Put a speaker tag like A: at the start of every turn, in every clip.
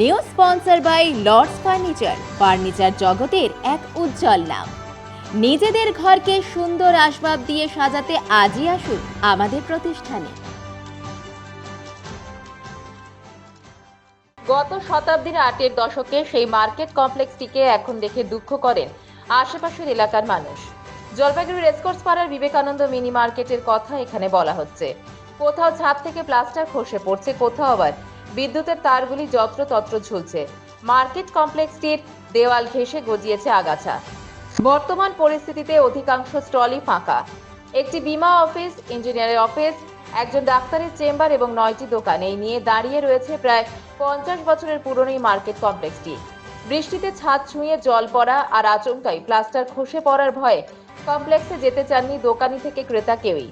A: New sponsor by Lords furniture জগতের এক উজ্জ্বল নাম। নিজেদের ঘরকে সুন্দর আসবাব দিয়ে সাজাতে আজই আসুন আমাদের প্রতিষ্ঠানে। গত শতাব্দীর ৮-এর দশকে সেই মার্কেট কমপ্লেক্সটিকে এখন দেখে দুঃখ করেন আশেপাশের এলাকার মানুষ। জলপাইগুড়ি রেসকোর্স পাড়ার বিবেকানন্দ মিনি মার্কেটের কথা এখানে বলা হচ্ছে। কোথাও ছাদ থেকে প্লাস্টার খসে পড়ছে, কোথাও আবার বিদ্যুতের তারগুলি যত্রতত্র ঝুলছে। মার্কেট কমপ্লেক্সটির দেওয়াল ঘেঁষে গজিয়েছে আগাছা। বর্তমান পরিস্থিতিতে অধিকাংশ স্টলই ফাঁকা। একটি বীমা অফিস, ইঞ্জিনিয়ারের অফিস, একজন ডাক্তারের চেম্বার এবং 9টি দোকান এই নিয়ে দাঁড়িয়ে রয়েছে প্রায় 50 বছরের পুরনো এই মার্কেট কমপ্লেক্সটি। বৃষ্টিতে ছাদ ছুঁয়ে জল পড়া আর আচমকাই প্লাস্টার খসে পড়ার ভয়ে কমপ্লেক্সে যেতে চাননি দোকানি থেকে ক্রেতা কেউই।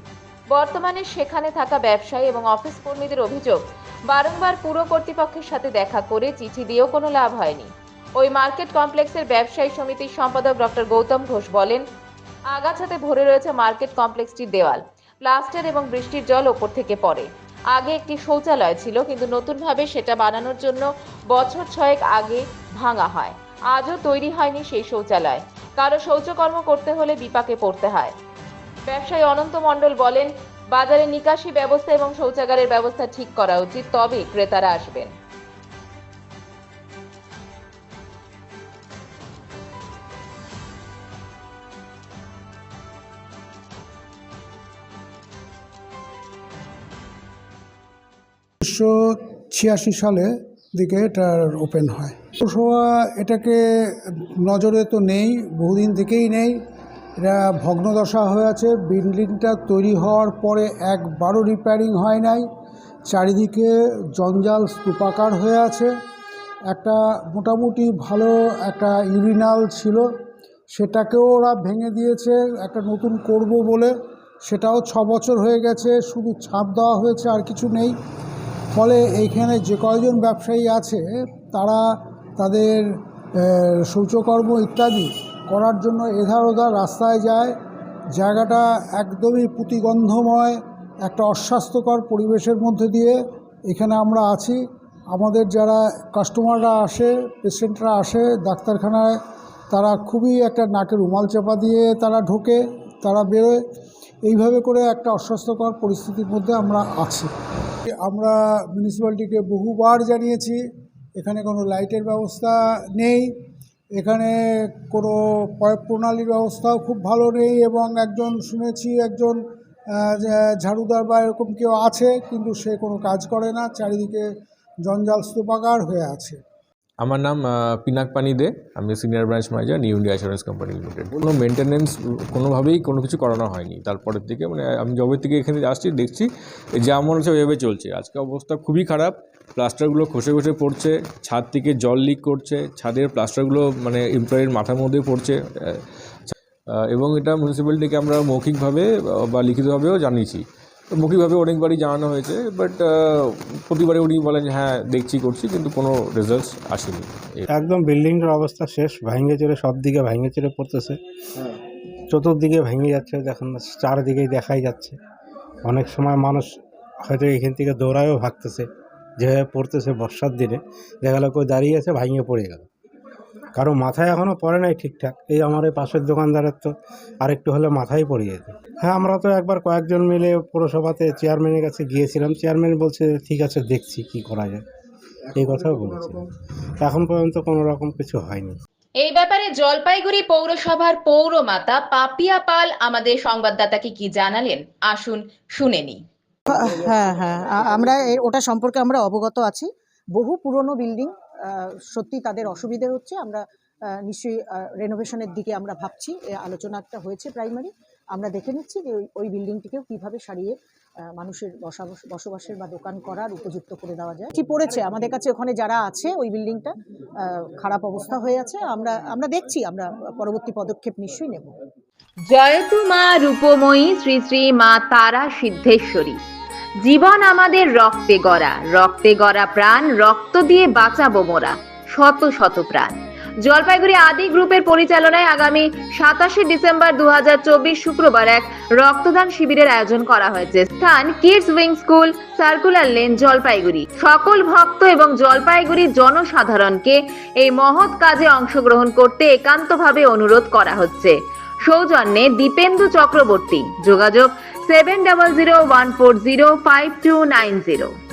A: বর্তমানে সেখানে থাকা ব্যবসায়ী এবং অফিস কর্মীদের অভিযোগ, বারংবার পুর কর্তৃপক্ষের সাথে দেখা করে চিঠি দিয়েও কোনো লাভ হয়নি। ওই মার্কেট কমপ্লেক্সের ব্যবসায়ী সমিতির সম্পাদক ডক্টর গৌতম ঘোষ বলেন, আগাছাতে ভরে রয়েছে মার্কেট কমপ্লেক্সটির দেওয়াল। প্লাস্টার এবং বৃষ্টির জল ওপর থেকে পড়ে। আগে একটি শৌচালয় ছিল, কিন্তু নতুনভাবে সেটা বানানোর জন্য বছর 6 আগে ভাঙা হয়। আজও তৈরি হয়নি সেই শৌচালয়। কারো শৌচকর্ম করতে হলে বিপাকে পড়তে হয়। ব্যবসায়ী অনন্ত মণ্ডল বলেন, বাজারে নিকাশি ব্যবস্থা এবং শৌচাগারের ব্যবস্থা ঠিক করা উচিত, তবে ক্রেতারা আসবেন।
B: ছিয়াশি সালে দিকে এটা ওপেন হয়। পৌরসভা এটাকে নজরে তো নেই, বহুদিন থেকেই নেই। এটা ভগ্নদশা হয়ে আছে। বিল্ডিংটা তৈরি হওয়ার পরে একবারও রিপেয়ারিং হয় নাই। চারিদিকে জঞ্জাল স্তূপাকার হয়ে আছে। একটা মোটামুটি ভালো একটা ইউরিনাল ছিল, সেটাকেও ওরা ভেঙে দিয়েছে একটা নতুন করব বলে। সেটাও 6 বছর হয়ে গেছে, শুধু ছাপ দেওয়া হয়েছে, আর কিছু নেই। ফলে এইখানে যে কয়জন ব্যবসায়ী আছে তারা তাদের শৌচকর্ম ইত্যাদি করার জন্য এধার ওধার রাস্তায় যায়। জায়গাটা একদমই পুতিগন্ধময়, একটা অস্বাস্থ্যকর পরিবেশের মধ্যে দিয়ে এখানে আমরা আছি। আমাদের যারা কাস্টমাররা আসে, পেশেন্টরা আসে ডাক্তারখানায়, তারা খুবই একটা নাকে রুমাল চাপা দিয়ে তারা ঢোকে, তারা বেরোয়। এইভাবে করে একটা অস্বাস্থ্যকর পরিস্থিতির মধ্যে আমরা আছি। আমরা মিউনিসিপ্যালিটিকে বহুবার জানিয়েছি, এখানে কোনো লাইটের ব্যবস্থা নেই, এখানে কোনো প্রণালীর ব্যবস্থাও খুব ভালো নেই, এবং শুনেছি একজন ঝাড়ুদার বা এরকম কেউ আছে, কিন্তু সে কোনো কাজ করে না। চারিদিকে জঞ্জাল স্তূপাকার হয়ে আছে।
C: আমার নাম পিনাক পানি দে, আমি senior branch manager new India insurance company limited. কোনো মেনটেন্যান্স কোনোভাবেই কোনো কিছু করানো হয়নি। তারপরের থেকে আমি যবে থেকে এখানে আসছি দেখছি যেমন আছে ওইভাবে চলছে। আজকে অবস্থা খুবই খারাপ। প্লাস্টারগুলো খসে খসে পড়ছে, ছাদ থেকে জল লিক করছে, ছাদের প্লাস্টারগুলো এমপ্লয়ির মাথার মধ্যে পড়ছে, এবং এটা মিউনিসিপ্যালিটিকে আমরা মৌখিকভাবে বা লিখিতভাবেও জানিয়েছি। মৌখিকভাবে অনেকবারই জানানো হয়েছে, বাট প্রতিবারে উনি বলেন হ্যাঁ দেখছি করছি, কিন্তু কোনো রেজাল্টস আসেনি।
D: একদম বিল্ডিংটার অবস্থা শেষ, ভেঙে চড়ে সব দিকে ভেঙে চড়ে পড়তেছে, চতুর্দিকে ভেঙে যাচ্ছে, দেখুন চারদিকেই দেখাই যাচ্ছে। অনেক সময় মানুষ হয়তো এখান থেকে দৌড়ায়ও ভাগতেছে, যেভাবে পড়তেছে বর্ষার দিনে। দেখা গেলো কেউ দাঁড়িয়ে আছে, ভাঙিয়ে পড়ে গেল, কারো মাথায় এখনও পড়ে নাই ঠিকঠাক। এই আমার এই পাশের দোকানদারের তো আরেকটু হলে মাথায় পড়ে যেত। হ্যাঁ, আমরা তো একবার কয়েকজন মিলে পৌরসভাতে চেয়ারম্যানের কাছে গিয়েছিলাম। চেয়ারম্যান বলছে ঠিক আছে, দেখছি কি করা যায়, এই কথাও বলেছিলাম। এখন পর্যন্ত কোনো রকম কিছু হয়নি।
A: এই ব্যাপারে জলপাইগুড়ি পৌরসভার পৌরমাতা পাপিয়া পাল আমাদের সংবাদদাতাকে কি জানালেন, আসুন শুনে নিই।
E: হ্যাঁ, আমরা ওটা সম্পর্কে আমরা অবগত আছি। বহু পুরনো বিল্ডিং, সত্যি তাদের অসুবিধে হচ্ছে। আমরা নিশ্চয়ই রেনোভেশনের দিকে আমরা ভাবছি। আলোচনাটা হয়েছে প্রাইমারি। আমরা দেখে নিচ্ছি যে ওই বিল্ডিংটিকেও কীভাবে সারিয়ে মানুষের বসবাসের বা দোকান করার উপযুক্ত করে দেওয়া যায়। কি পড়েছে আমাদের কাছে, ওখানে যারা আছে ওই বিল্ডিংটা খারাপ অবস্থা হয়ে আছে। আমরা দেখছি, আমরা পরবর্তী পদক্ষেপ নিশ্চয়ই নেব।
A: জয়তু মা রূপময়ী শ্রী শ্রী মা তারা সিদ্ধেশ্বরী। জীবন আমাদের রক্তে গড়া প্রাণ, রক্ত দিয়ে বাঁচাবো মোরা শত শত প্রাণ। জলপাইগুড়ি আদি গ্রুপের পরিচালনায় আগামী 27শে ডিসেম্বর 2024 শুক্রবার এক রক্তদান শিবিরের আয়োজন করা হয়েছে। স্থান kids wing school, circular lane, Jalpaiguri. সকল ভক্ত এবং জলপাইগুড়ির জনসাধারণকে এই মহৎ কাজে অংশগ্রহণ করতে একান্তভাবে অনুরোধ করা হচ্ছে। সৌজন্যে দীপেন্দু চক্রবর্তী। যোগাযোগ 7001405290।